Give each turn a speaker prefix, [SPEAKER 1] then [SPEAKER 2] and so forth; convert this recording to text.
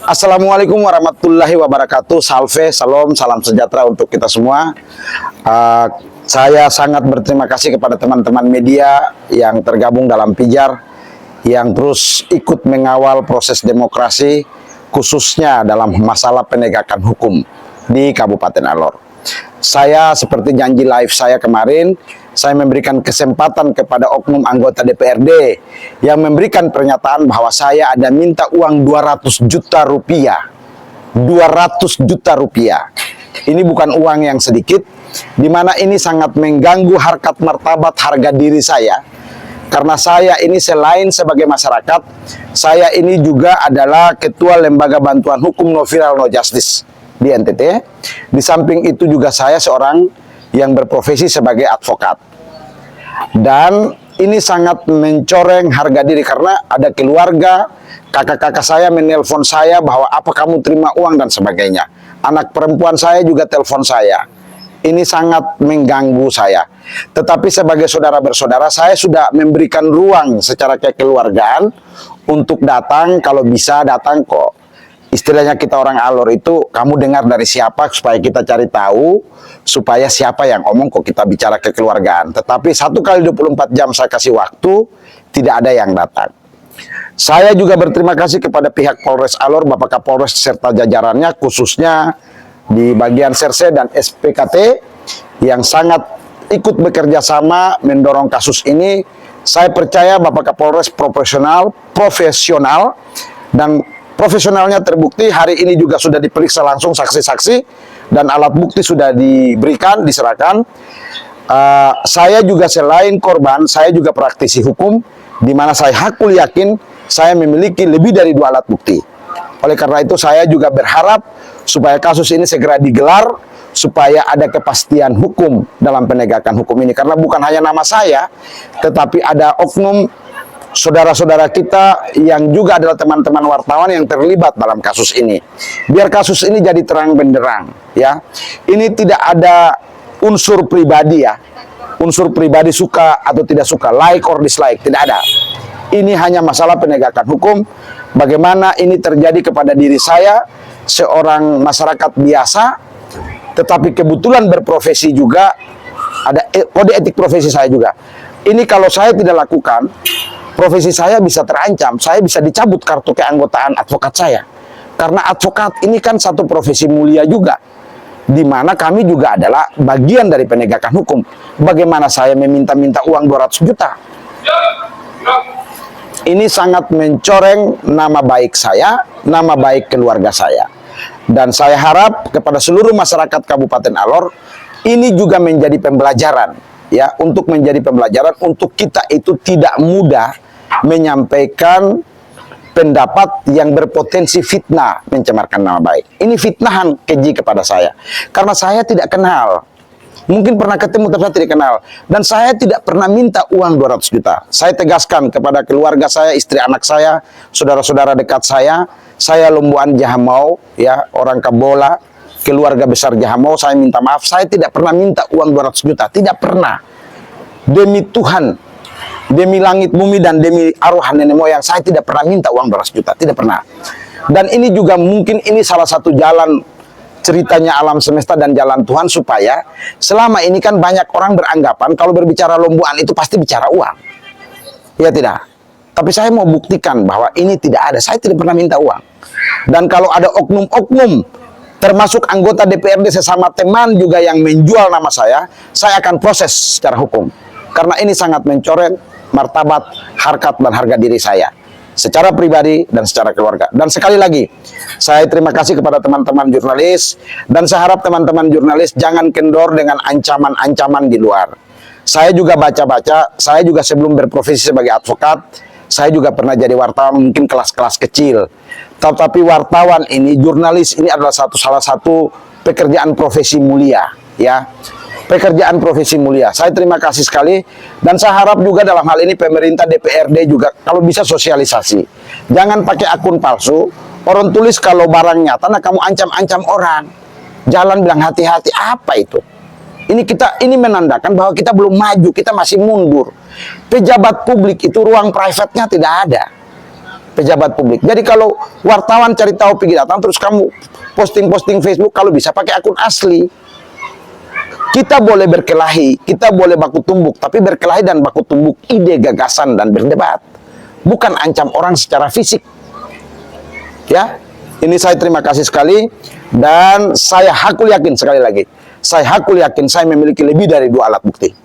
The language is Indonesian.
[SPEAKER 1] Assalamualaikum warahmatullahi wabarakatuh. Salve, salam, salam sejahtera untuk kita semua. Saya sangat berterima kasih kepada teman-teman media yang tergabung dalam Pijar, yang terus ikut mengawal proses demokrasi, khususnya dalam masalah penegakan hukum di Kabupaten Alor. Saya seperti janji live saya kemarin, saya memberikan kesempatan kepada oknum anggota DPRD yang memberikan pernyataan bahwa saya ada minta uang 200 juta rupiah. 200 juta rupiah. Ini bukan uang yang sedikit, di mana ini sangat mengganggu harkat martabat harga diri saya. Karena saya ini selain sebagai masyarakat, saya ini juga adalah Ketua Lembaga Bantuan Hukum No Viral No Justice di NTT. Di samping itu juga saya seorang yang berprofesi sebagai advokat. Dan ini sangat mencoreng harga diri karena ada keluarga, kakak-kakak saya menelpon saya bahwa apa kamu terima uang dan sebagainya. Anak perempuan saya juga telepon saya. Ini sangat mengganggu saya. Tetapi sebagai saudara bersaudara, saya sudah memberikan ruang secara kekeluargaan untuk datang, kalau bisa datang kok. Istilahnya kita orang Alor itu, kamu dengar dari siapa supaya kita cari tahu, supaya siapa yang omong kok kita bicara kekeluargaan. Tetapi 1 kali 24 jam saya kasih waktu, tidak ada yang datang. Saya juga berterima kasih kepada pihak Polres Alor, Bapak Kapolres serta jajarannya, khususnya di bagian Serse dan SPKT, yang sangat ikut bekerja sama mendorong kasus ini. Saya percaya Bapak Kapolres profesional, dan profesionalnya terbukti. Hari ini juga sudah diperiksa langsung saksi-saksi dan alat bukti sudah diberikan, diserahkan. Saya juga selain korban, saya juga praktisi hukum, di mana saya hakul yakin saya memiliki lebih dari 2 alat bukti. Oleh karena itu saya juga berharap supaya kasus ini segera digelar, supaya ada kepastian hukum dalam penegakan hukum ini. Karena bukan hanya nama saya, tetapi ada oknum saudara-saudara kita yang juga adalah teman-teman wartawan yang terlibat dalam kasus ini. Biar kasus ini jadi terang benderang, ya. Ini tidak ada unsur pribadi, ya. Unsur pribadi suka atau tidak suka, like or dislike, tidak ada. Ini hanya masalah penegakan hukum. Bagaimana ini terjadi kepada diri saya, seorang masyarakat biasa, tetapi kebetulan berprofesi juga, ada kode etik profesi saya juga. Ini kalau saya tidak lakukan, profesi saya bisa terancam, saya bisa dicabut kartu keanggotaan advokat saya. Karena advokat ini kan satu profesi mulia juga, di mana kami juga adalah bagian dari penegakan hukum. Bagaimana saya meminta-minta uang 200 juta? Ini sangat mencoreng nama baik saya, nama baik keluarga saya. Dan saya harap kepada seluruh masyarakat Kabupaten Alor, ini juga menjadi pembelajaran, ya, untuk menjadi pembelajaran untuk kita itu tidak mudah menyampaikan pendapat yang berpotensi fitnah, mencemarkan nama baik. Ini fitnahan keji kepada saya, karena saya tidak kenal. Mungkin pernah ketemu tapi saya tidak kenal. Dan saya tidak pernah minta uang 200 juta. Saya tegaskan kepada keluarga saya, istri anak saya, saudara-saudara dekat saya Lomboan Jahamau, ya, orang Kabola, keluarga besar Jahamau, saya minta maaf, saya tidak pernah minta uang 200 juta, tidak pernah. Demi Tuhan, demi langit bumi dan demi arwah nenek moyang, saya tidak pernah minta uang 200 juta, tidak pernah. Dan ini juga mungkin ini salah satu jalan ceritanya alam semesta dan jalan Tuhan, supaya selama ini kan banyak orang beranggapan kalau berbicara Lomboan itu pasti bicara uang. Ya tidak. Tapi saya mau buktikan bahwa ini tidak ada. Saya tidak pernah minta uang. Dan kalau ada oknum-oknum, termasuk anggota DPRD sesama teman juga yang menjual nama saya akan proses secara hukum. Karena ini sangat mencoreng martabat, harkat, dan harga diri saya, secara pribadi dan secara keluarga. Dan sekali lagi, saya terima kasih kepada teman-teman jurnalis, dan saya harap teman-teman jurnalis jangan kendor dengan ancaman-ancaman di luar. Saya juga baca-baca, saya juga sebelum berprofesi sebagai advokat, saya juga pernah jadi wartawan, mungkin kelas-kelas kecil. Tetapi wartawan ini, jurnalis ini adalah salah satu pekerjaan profesi mulia, ya. Pekerjaan profesi mulia. Saya terima kasih sekali, dan saya harap juga dalam hal ini pemerintah DPRD juga kalau bisa sosialisasi. Jangan pakai akun palsu. Orang tulis kalau barang nyata, nah kamu ancam-ancam orang. Jalan bilang hati-hati, apa itu? Ini menandakan bahwa kita belum maju, kita masih mundur. Pejabat publik itu ruang private-nya tidak ada. pejabat publik. Jadi kalau wartawan cari tahu pergi datang, terus kamu posting-posting Facebook, kalau bisa pakai akun asli. Kita boleh berkelahi, kita boleh baku tumbuk, tapi berkelahi dan baku tumbuk ide, gagasan, dan berdebat. Bukan ancam orang secara fisik. Ya, ini saya terima kasih sekali, dan saya hakul yakin sekali lagi. Saya hakul yakin saya memiliki lebih dari 2 alat bukti.